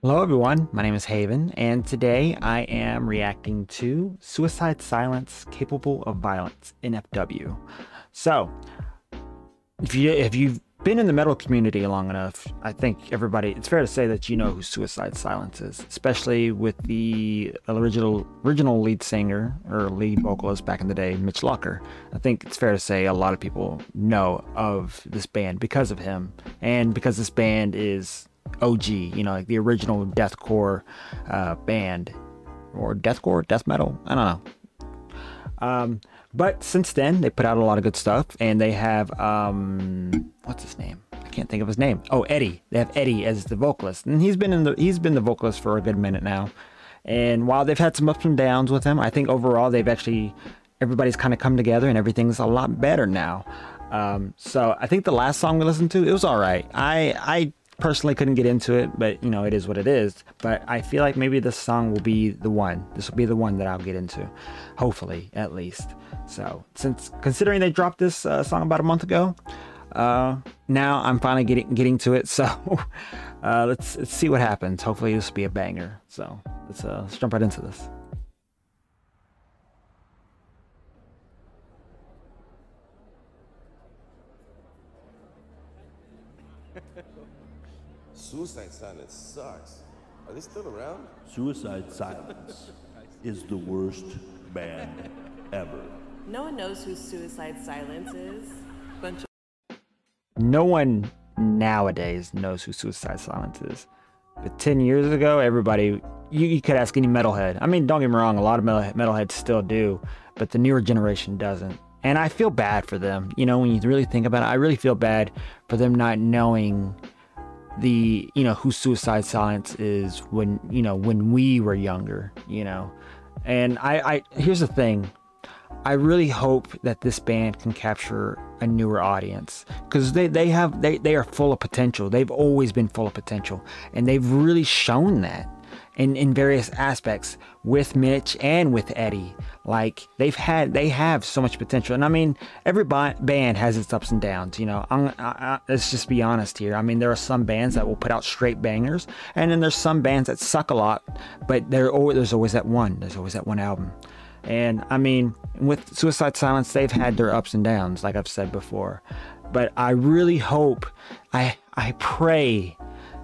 Hello, everyone. My name is Haven, and today I am reacting to Suicide Silence Capable of Violence, N.F.W. So, if you've been in the metal community long enough, I think it's fair to say that you know who Suicide Silence is, especially with the original lead singer or lead vocalist back in the day, Mitch Lucker. I think it's fair to say a lot of people know of this band because of him, and because this band is OG, like the original deathcore band, or deathcore, death metal, I don't know. But since then, they put out a lot of good stuff, and they have what's his name? I can't think of his name. Oh, Eddie. They have Eddie as the vocalist, and he's been the vocalist for a good minute now. And while they've had some ups and downs with him, I think overall everybody's kind of come together, and everything's a lot better now. So I think the last song we listened to, it was all right. I personally couldn't get into it, but it is what it is. But I feel like maybe this song will be the one. This will be the one that I'll get into, hopefully, at least. So considering they dropped this song about a month ago, now I'm finally getting to it. So let's see what happens. Hopefully this will be a banger. So let's jump right into this. Suicide Silence sucks. Are they still around? Suicide Silence is the worst band ever. No one knows who Suicide Silence is. No one nowadays knows who Suicide Silence is. But 10 years ago, everybody, you could ask any metalhead. I mean, don't get me wrong, a lot of metalheads still do, but the newer generation doesn't. And I feel bad for them. When you really think about it, I really feel bad for them not knowing who Suicide Silence is when we were younger, and I here's the thing. I really hope that this band can capture a newer audience, because they are full of potential. They've always been full of potential, and they've really shown that in various aspects with Mitch and with Eddie. Like they have so much potential. And I mean, every band has its ups and downs, let's just be honest here. I mean, there are some bands that will put out straight bangers, and then there's some bands that suck a lot, but there's always that one album. And I mean, with Suicide Silence, they've had their ups and downs, like I've said before. But I really hope, I pray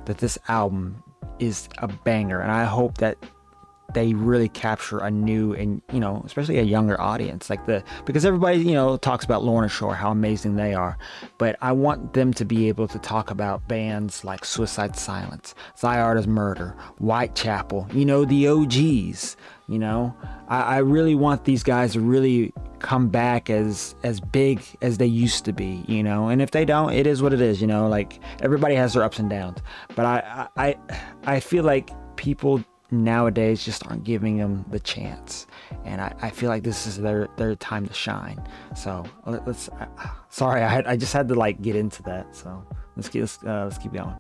that this album is a banger, and I hope that they really capture a new and especially a younger audience, because everybody talks about Lorna Shore, how amazing they are, but I want them to be able to talk about bands like Suicide Silence, Zyardo's Murder, Whitechapel, the OGs. I really want these guys to really come back as big as they used to be, and if they don't, it is what it is. Like everybody has their ups and downs, but I feel like people nowadays just aren't giving them the chance, and I feel like this is their time to shine. So sorry, I just had to get into that. So let's keep going.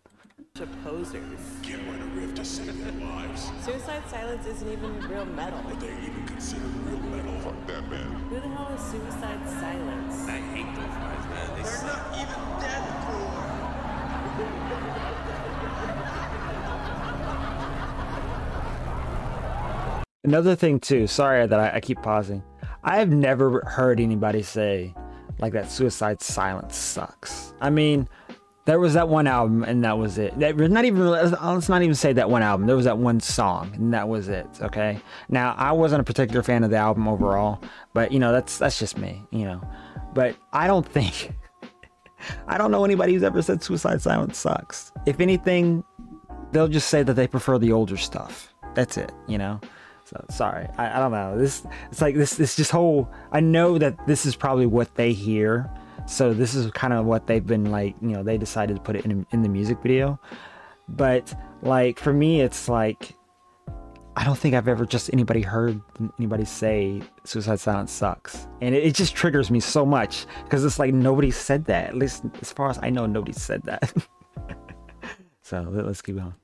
Posers. Can't write a riff to save their lives. Suicide Silence isn't even real metal. Are they even considered real metal? Fuck that, man. Who the hell is Suicide Silence? I hate those guys, man. They're not even deathcore. Another thing too, sorry that I keep pausing. I have never heard anybody say that Suicide Silence sucks. I mean, there was that one album, and that was it. Let's not even say that one album. There was that one song, and that was it. Okay. Now, I wasn't a particular fan of the album overall, but that's just me. But I don't think I don't know anybody who's ever said Suicide Silence sucks. If anything, they'll just say that they prefer the older stuff. That's it. So sorry, I don't know. This just whole. I know that this is probably what they hear. So this is kind of what they've been they decided to put it in the music video. But for me, it's I don't think I've ever just heard anybody say Suicide Silence sucks. And it just triggers me so much, because it's nobody said that. At least as far as I know, nobody said that. So let's keep going.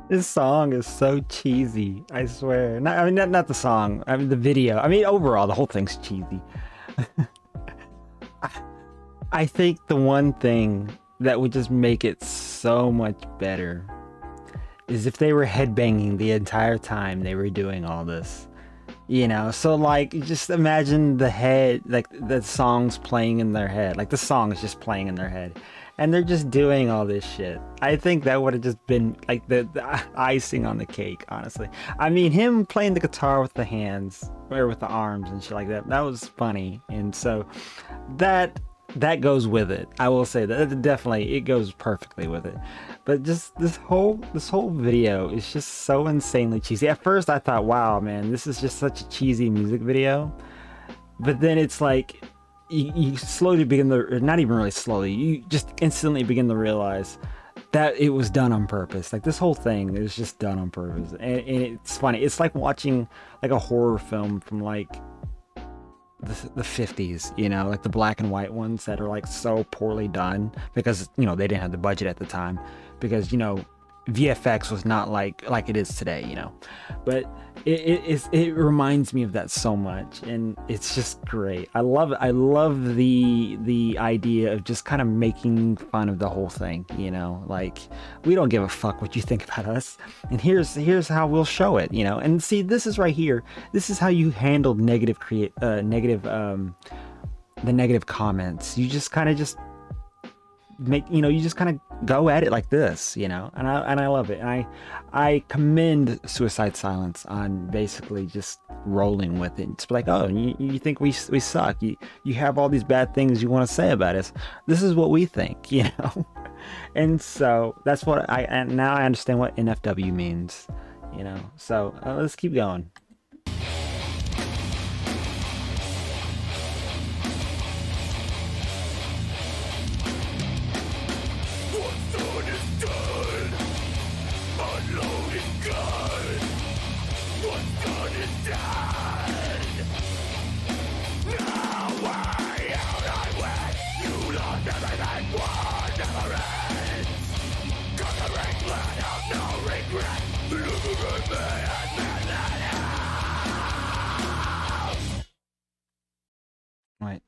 This song is so cheesy, I swear. Not the song. I mean, the video. I mean, overall, the whole thing's cheesy. I think the one thing that would just make it so much better is if they were headbanging the entire time they were doing all this. You know, so like, just imagine the songs playing in their head. Like, the song is just playing in their head. And they're just doing all this shit. I think that would have just been like the icing on the cake, honestly. I mean, him playing the guitar with the hands or with the arms and shit like that, that was funny. And so that goes with it. I will say that definitely it goes perfectly with it. But just this whole video is just so insanely cheesy. At first I thought, wow, man, this is just such a cheesy music video. But then it's like, you slowly begin to, not even really slowly, you just instantly begin to realize that it was done on purpose. Like, this whole thing is just done on purpose. And it's funny. It's like watching like a horror film from like the 50s, you know, like the black and white ones that are like so poorly done because, you know, they didn't have the budget at the time because, you know, VFX was not like it is today, you know. But it reminds me of that so much, and it's just great. I love it. I love the idea of just kind of making fun of the whole thing, you know. Like, we don't give a fuck what you think about us, and here's how we'll show it, you know. And see, this is right here. This is how you handle the negative comments. You just kind of you just kind of go at it like this, you know, and I love it. And I commend Suicide Silence on basically just rolling with it. It's like, oh, you think we suck? You have all these bad things you want to say about us. This is what we think, you know. And so that's what and now I understand what N.F.W means, you know. So let's keep going. Right.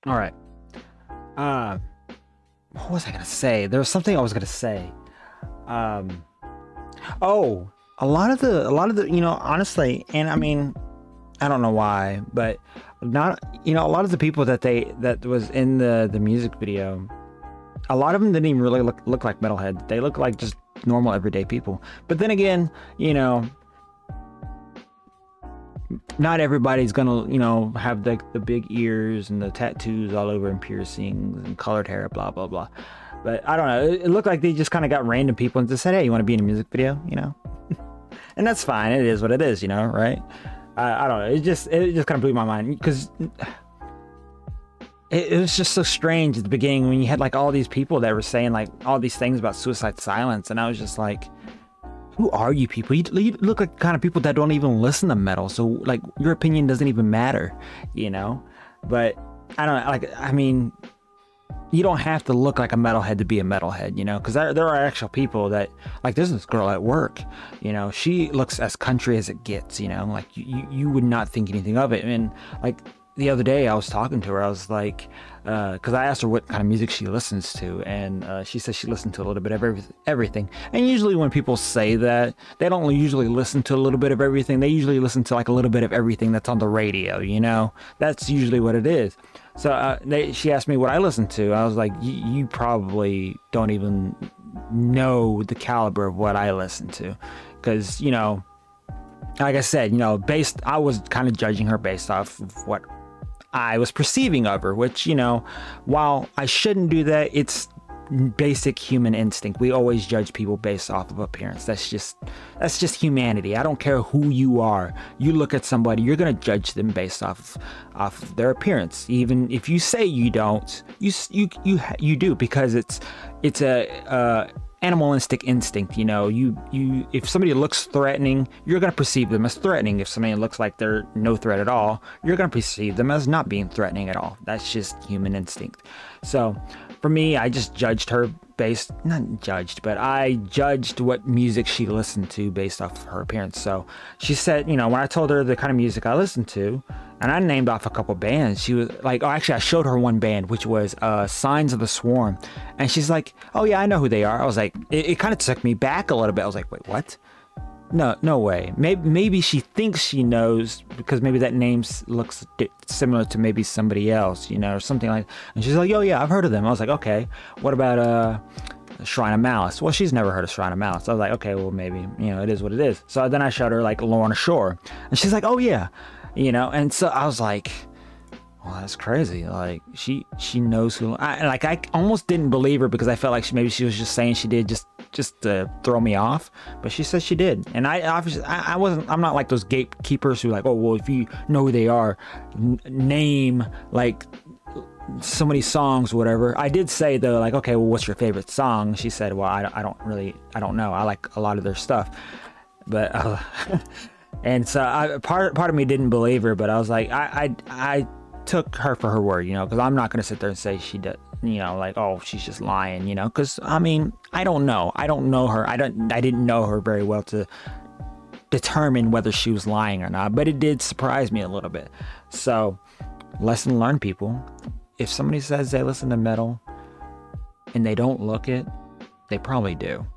All right. What was I gonna say? There was something I was gonna say. Oh, a lot of the, you know, honestly, and I mean, I don't know why, but not, you know, a lot of the people that was in the music video, a lot of them didn't even really look like metalheads. They look like just normal everyday people. But then again, you know, not everybody's gonna, you know, have the big ears and the tattoos all over and piercings and colored hair, blah blah blah. But I don't know, it looked like they just kind of got random people and just said, hey, you want to be in a music video, you know? And that's fine, it is what it is, you know, right? I don't know, it just kind of blew my mind, because it was just so strange at the beginning when you had like all these people that were saying like all these things about Suicide Silence, and I was just like, who are you people? You look like the kind of people that don't even listen to metal, so like your opinion doesn't even matter, you know? But I don't know, like, I mean, you don't have to look like a metalhead to be a metalhead, you know? Because there are actual people that, like, there's this girl at work, you know, she looks as country as it gets, you know? Like, you would not think anything of it. And like the other day I was talking to her, I was like, because I asked her what kind of music she listens to, and she says she listened to a little bit of everything. And usually when people say that, they don't usually listen to a little bit of everything. They usually listen to like a little bit of everything that's on the radio, you know? That's usually what it is. So she asked me what I listen to. I was like, you probably don't even know the caliber of what I listen to, because, you know, like I said, you know, I was kind of judging her based off of what I was perceiving of her, which, you know, while I shouldn't do that, it's basic human instinct. We always judge people based off of appearance. That's just humanity. I don't care who you are. You look at somebody, you're gonna judge them based off of their appearance. Even if you say you don't, you do, because it's a animal instinct, you know. If somebody looks threatening, you're going to perceive them as threatening. If somebody looks like they're no threat at all, you're going to perceive them as not being threatening at all. That's just human instinct. So for me, I just judged her I judged what music she listened to based off of her appearance. So she said, you know, when I told her the kind of music I listened to, and I named off a couple bands, she was like, oh, actually I showed her one band, which was Signs of the Swarm. And she's like, oh yeah, I know who they are. I was like, it kind of took me back a little bit. I was like, wait, what? No way. Maybe she thinks she knows, because maybe that name looks similar to maybe somebody else, you know, or something like. And she's like, oh yeah, I've heard of them. I was like, okay, what about Shrine of Malice? Well, she's never heard of Shrine of Malice. I was like, okay, well maybe, you know, it is what it is. So then I showed her like Lorna Shore, and she's like, oh yeah, you know. And so I was like, well, that's crazy. Like she knows who. I almost didn't believe her, because I felt like maybe she was just saying she did just to throw me off, but she says she did. And I'm not like those gatekeepers who like, oh well, if you know who they are, name like so many songs, whatever. I did say though, like, okay, well, what's your favorite song? She said, well, I don't know. I like a lot of their stuff, but and so part of me didn't believe her, but I was like, I took her for her word, you know, because I'm not going to sit there and say she did, you know, like, oh, she's just lying, you know, because I mean, I don't know her. I didn't know her very well to determine whether she was lying or not, but it did surprise me a little bit. So lesson learned, people. If somebody says they listen to metal and they don't look it, they probably do.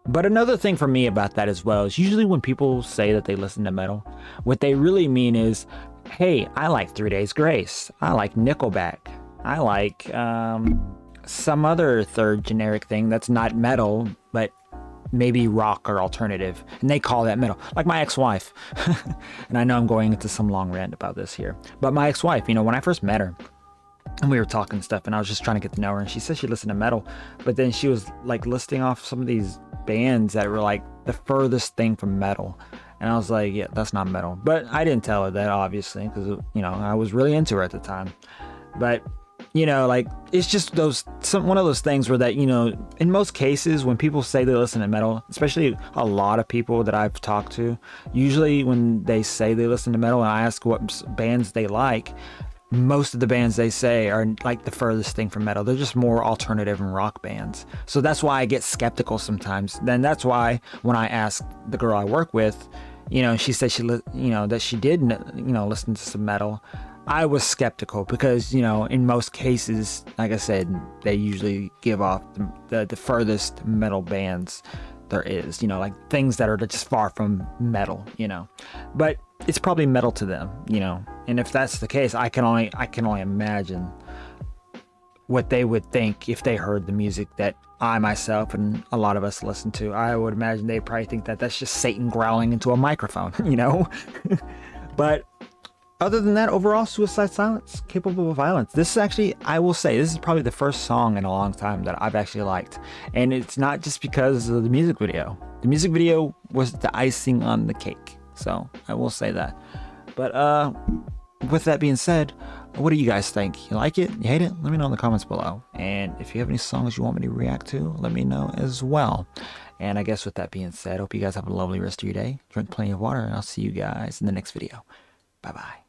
But another thing for me about that as well is usually when people say that they listen to metal, what they really mean is, hey, I like 3 Days Grace. I like Nickelback. I like some other third generic thing that's not metal, but maybe rock or alternative. And they call that metal. Like my ex-wife. And I know I'm going into some long rant about this here. But my ex-wife, you know, when I first met her, and we were talking and stuff, and I was just trying to get to know her, and she said she listened to metal, but then she was like listing off some of these bands that were like the furthest thing from metal. And I was like, yeah, that's not metal. But I didn't tell her that, obviously, because, you know, I was really into her at the time. But, you know, like, it's just one of those things where that, you know, in most cases, when people say they listen to metal, especially a lot of people that I've talked to, usually when they say they listen to metal and I ask what bands they like, most of the bands they say are like the furthest thing from metal. They're just more alternative and rock bands. So that's why I get skeptical sometimes. Then that's why when I ask the girl I work with, you know, she said that she did, you know, listen to some metal. I was skeptical because, you know, in most cases, like I said, they usually give off the furthest metal bands there is, you know, like things that are just far from metal, you know, but it's probably metal to them, you know, and if that's the case, I can only imagine what they would think if they heard the music that I myself and a lot of us listen to. I would imagine they probably think that that's just Satan growling into a microphone, you know. But other than that, overall, Suicide Silence, capable of violence. This is actually, I will say, this is probably the first song in a long time that I've actually liked. And it's not just because of the music video. The music video was the icing on the cake. So I will say that. But with that being said, what do you guys think? You like it? You hate it? Let me know in the comments below. And if you have any songs you want me to react to, let me know as well. And I guess with that being said, I hope you guys have a lovely rest of your day. Drink plenty of water, and I'll see you guys in the next video. Bye-bye.